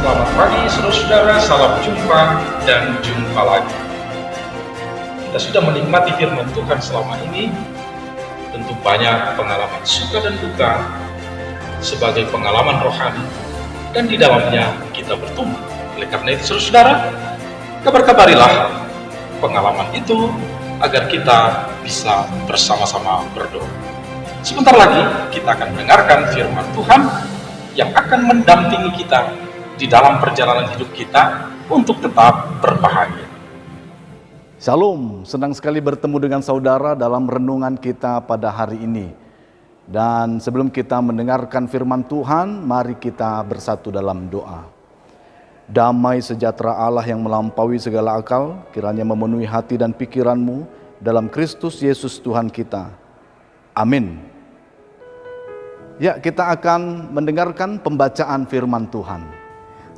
Selamat pagi saudara-saudara, salam jumpa dan jumpa lagi. Kita sudah menikmati firman Tuhan selama ini, tentu banyak pengalaman suka dan duka sebagai pengalaman rohani, dan di dalamnya kita bertumbuh. Oleh karena itu saudara-saudara, kabar-kabarilah pengalaman itu agar kita bisa bersama-sama berdoa. Sebentar lagi kita akan mendengarkan firman Tuhan yang akan mendampingi kita di dalam perjalanan hidup kita untuk tetap berbahagia. Shalom, senang sekali bertemu dengan saudara dalam renungan kita pada hari ini. Dan sebelum kita mendengarkan firman Tuhan, mari kita bersatu dalam doa. Damai sejahtera Allah yang melampaui segala akal, kiranya memenuhi hati dan pikiranmu dalam Kristus Yesus Tuhan kita. Amin. Ya, kita akan mendengarkan pembacaan firman Tuhan.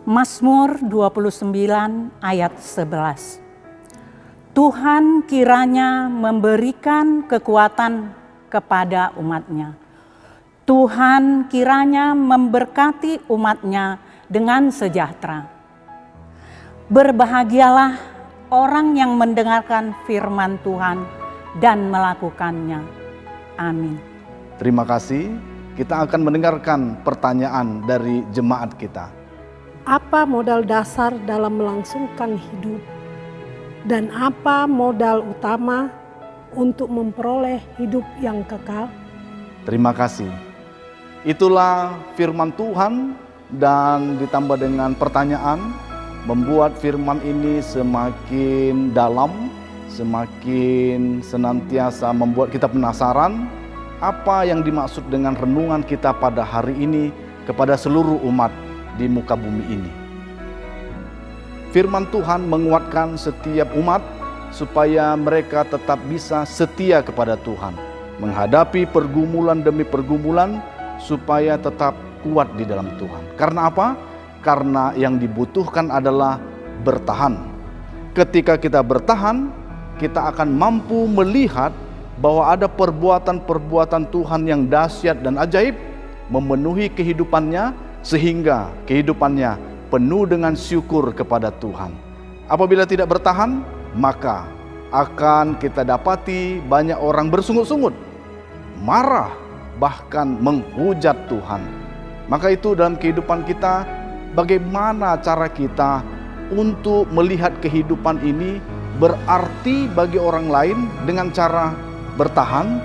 Mazmur 29 ayat 11. Tuhan kiranya memberikan kekuatan kepada umatnya. Tuhan kiranya memberkati umatnya dengan sejahtera. Berbahagialah orang yang mendengarkan firman Tuhan dan melakukannya. Amin. Terima kasih. Kita akan mendengarkan pertanyaan dari jemaat kita. Apa modal dasar dalam melangsungkan hidup? Dan apa modal utama untuk memperoleh hidup yang kekal? Terima kasih. Itulah firman Tuhan dan ditambah dengan pertanyaan membuat firman ini semakin dalam, semakin senantiasa membuat kita penasaran apa yang dimaksud dengan renungan kita pada hari ini kepada seluruh umat di muka bumi ini. Firman Tuhan menguatkan setiap umat supaya mereka tetap bisa setia kepada Tuhan, menghadapi pergumulan demi pergumulan supaya tetap kuat di dalam Tuhan. Karena apa? Karena yang dibutuhkan adalah bertahan. Ketika kita bertahan, kita akan mampu melihat bahwa ada perbuatan-perbuatan Tuhan yang dahsyat dan ajaib memenuhi kehidupannya, sehingga kehidupannya penuh dengan syukur kepada Tuhan. Apabila tidak bertahan, maka akan kita dapati banyak orang bersungut-sungut, marah, bahkan menghujat Tuhan. Maka itu dalam kehidupan kita, bagaimana cara kita untuk melihat kehidupan ini berarti bagi orang lain dengan cara bertahan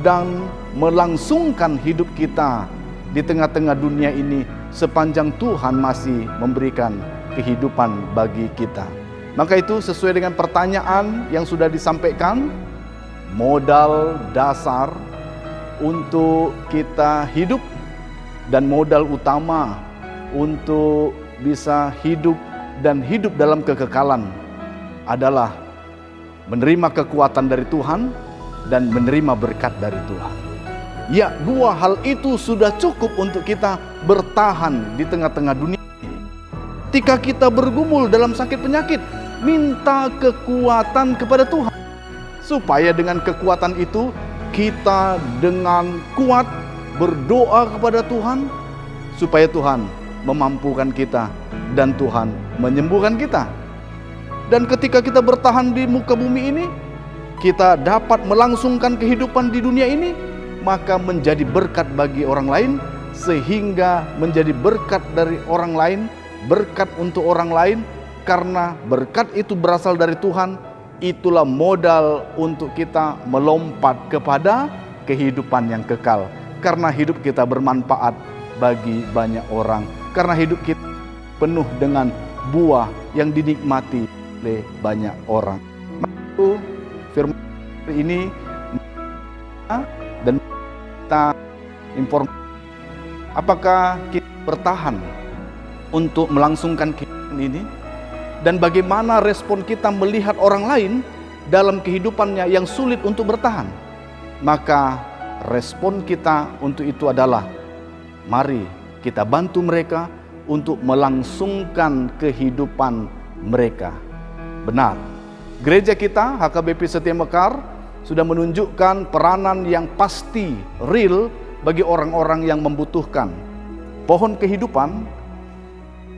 dan melangsungkan hidup kita di tengah-tengah dunia ini sepanjang Tuhan masih memberikan kehidupan bagi kita. Maka itu sesuai dengan pertanyaan yang sudah disampaikan, modal dasar untuk kita hidup dan modal utama untuk bisa hidup dan hidup dalam kekekalan adalah menerima kekuatan dari Tuhan dan menerima berkat dari Tuhan. Ya, dua hal itu sudah cukup untuk kita bertahan di tengah-tengah dunia ini. Ketika kita bergumul dalam sakit penyakit, minta kekuatan kepada Tuhan. Supaya dengan kekuatan itu, kita dengan kuat berdoa kepada Tuhan, supaya Tuhan memampukan kita dan Tuhan menyembuhkan kita. Dan ketika kita bertahan di muka bumi ini, kita dapat melangsungkan kehidupan di dunia ini, maka menjadi berkat bagi orang lain, sehingga menjadi berkat dari orang lain, berkat untuk orang lain, karena berkat itu berasal dari Tuhan. Itulah modal untuk kita melompat kepada kehidupan yang kekal, karena hidup kita bermanfaat bagi banyak orang, karena hidup kita penuh dengan buah yang dinikmati oleh banyak orang. Maka firman ini dan kita informasi apakah kita bertahan untuk melangsungkan kehidupan ini, dan bagaimana respon kita melihat orang lain dalam kehidupannya yang sulit untuk bertahan. Maka respon kita untuk itu adalah mari kita bantu mereka untuk melangsungkan kehidupan mereka. Benar, gereja kita HKBP Setia Mekar sudah menunjukkan peranan yang pasti, real bagi orang-orang yang membutuhkan. Pohon kehidupan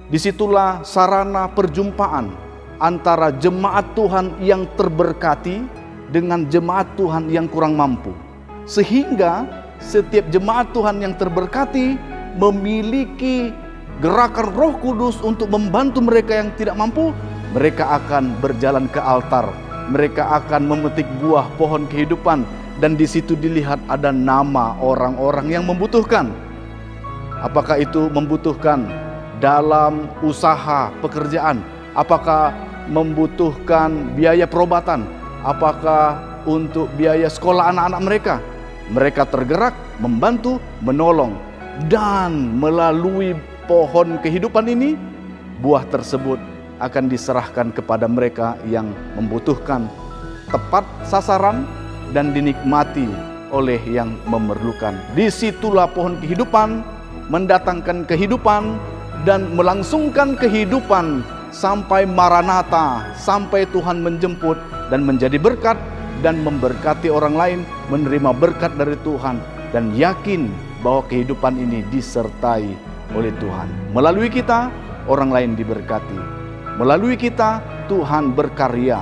Disitulah sarana perjumpaan antara jemaat Tuhan yang terberkati dengan jemaat Tuhan yang kurang mampu. Sehingga setiap jemaat Tuhan yang terberkati memiliki gerakan Roh Kudus untuk membantu mereka yang tidak mampu. Mereka akan berjalan ke altar, mereka akan memetik buah pohon kehidupan, dan di situ dilihat ada nama orang-orang yang membutuhkan. Apakah itu membutuhkan dalam usaha pekerjaan? Apakah membutuhkan biaya perobatan? Apakah untuk biaya sekolah anak-anak mereka? Mereka tergerak, membantu, menolong. Dan melalui pohon kehidupan ini, buah tersebut akan diserahkan kepada mereka yang membutuhkan, tepat sasaran dan dinikmati oleh yang memerlukan. Disitulah pohon kehidupan mendatangkan kehidupan dan melangsungkan kehidupan sampai Maranatha, sampai Tuhan menjemput dan menjadi berkat dan memberkati orang lain, menerima berkat dari Tuhan dan yakin bahwa kehidupan ini disertai oleh Tuhan. Melalui kita orang lain diberkati. Melalui kita Tuhan berkarya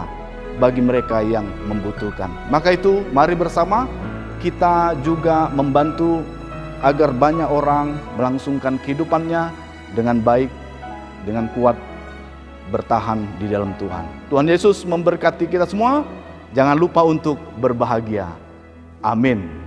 bagi mereka yang membutuhkan. Maka itu mari bersama kita juga membantu agar banyak orang melangsungkan kehidupannya dengan baik, dengan kuat, bertahan di dalam Tuhan. Tuhan Yesus memberkati kita semua. Jangan lupa untuk berbahagia. Amin.